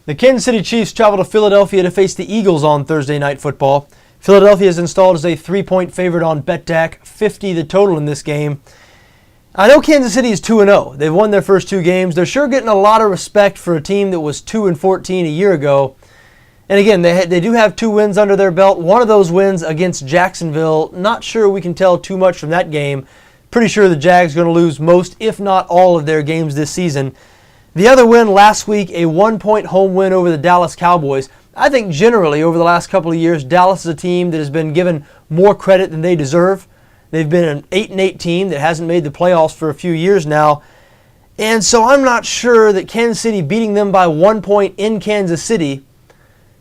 The Kansas City Chiefs travel to Philadelphia to face the Eagles on Thursday Night Football. Philadelphia is installed as a 3-point favorite on BETDAQ, 50 the total in this game. I know Kansas City is 2-0. They've won their first two games. They're sure getting a lot of respect for a team that was 2-14 a year ago. And again, they do have 2 wins under their belt. One of those wins against Jacksonville. Not sure we can tell too much from that game. Pretty sure the Jags are going to lose most, if not all, of their games this season. The other win last week, a 1-point home win over the Dallas Cowboys. I think generally over the last couple of years, Dallas is a team that has been given more credit than they deserve. They've been an 8-8 team that hasn't made the playoffs for a few years now. And so I'm not sure that Kansas City beating them by 1 point in Kansas City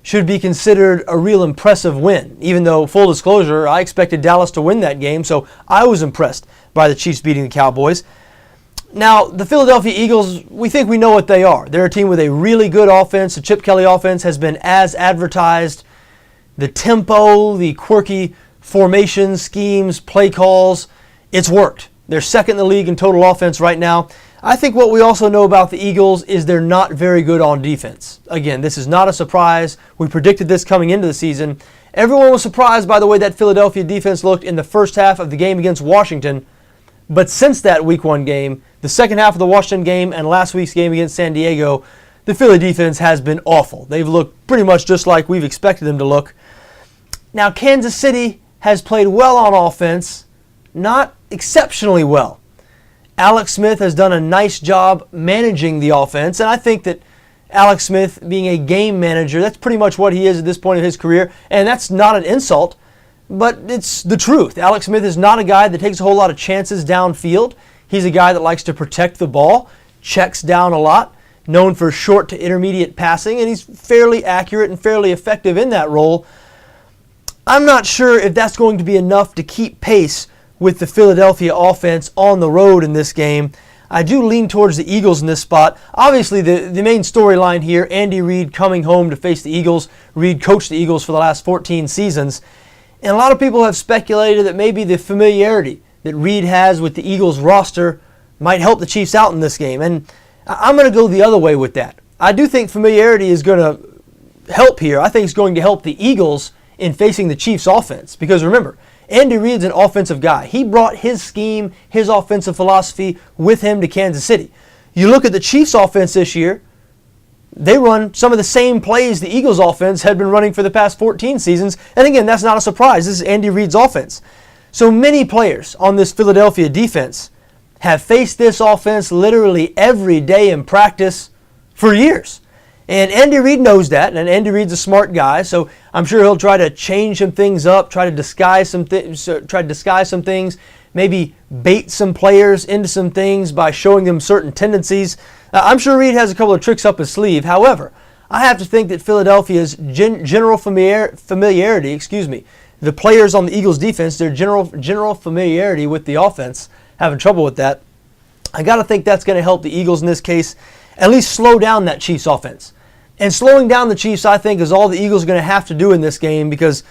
should be considered a real impressive win. Even though, full disclosure, I expected Dallas to win that game, so I was impressed by the Chiefs beating the Cowboys. Now, the Philadelphia Eagles, we think we know what they are. They're a team with a really good offense. The Chip Kelly offense has been as advertised. The tempo, the quirky formation schemes, play calls, it's worked. They're second in the league in total offense right now. I think what we also know about the Eagles is they're not very good on defense. Again, this is not a surprise. We predicted this coming into the season. Everyone was surprised by the way that Philadelphia defense looked in the first half of the game against Washington. But since that Week 1 game, the second half of the Washington game and last week's game against San Diego, the Philly defense has been awful. They've looked pretty much just like we've expected them to look. Now, Kansas City has played well on offense, not exceptionally well. Alex Smith has done a nice job managing the offense, and I think that Alex Smith being a game manager, that's pretty much what he is at this point of his career, and that's not an insult. But it's the truth. Alex Smith is not a guy that takes a whole lot of chances downfield. He's a guy that likes to protect the ball, checks down a lot, known for short to intermediate passing, and he's fairly accurate and fairly effective in that role. I'm not sure if that's going to be enough to keep pace with the Philadelphia offense on the road in this game. I do lean towards the Eagles in this spot. Obviously, the main storyline here, Andy Reid coming home to face the Eagles. Reid coached the Eagles for the last 14 seasons. And a lot of people have speculated that maybe the familiarity that Reid has with the Eagles roster might help the Chiefs out in this game. And I'm going to go the other way with that. I do think familiarity is going to help here. I think it's going to help the Eagles in facing the Chiefs offense. Because remember, Andy Reid's an offensive guy. He brought his scheme, his offensive philosophy with him to Kansas City. You look at the Chiefs offense this year, they run some of the same plays the Eagles offense had been running for the past 14 seasons. And again, that's not a surprise. This is Andy Reid's offense. So many players on this Philadelphia defense have faced this offense literally every day in practice for years. And Andy Reid knows that, and Andy Reid's a smart guy, so I'm sure he'll try to change some things up, try to disguise some things, maybe bait some players into some things by showing them certain tendencies. I'm sure Reid has a couple of tricks up his sleeve. However, I have to think that Philadelphia's general familiarity, the players on the Eagles defense, their general familiarity with the offense, having trouble with that. I got to think that's going to help the Eagles in this case, at least slow down that Chiefs offense. And slowing down the Chiefs, I think, is all the Eagles are going to have to do in this game because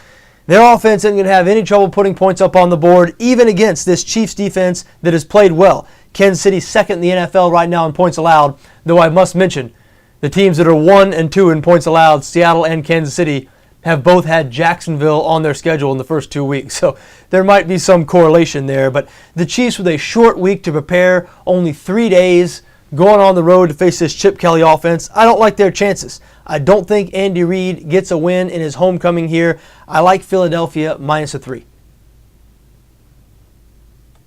their offense isn't going to have any trouble putting points up on the board, even against this Chiefs defense that has played well. Kansas City's second in the NFL right now in points allowed, though I must mention the teams that are 1 and 2 in points allowed, Seattle and Kansas City, have both had Jacksonville on their schedule in the first 2 weeks. So there might be some correlation there. But the Chiefs with a short week to prepare, only 3 days, going on the road to face this Chip Kelly offense, I don't like their chances. I don't think Andy Reid gets a win in his homecoming here. I like Philadelphia -3.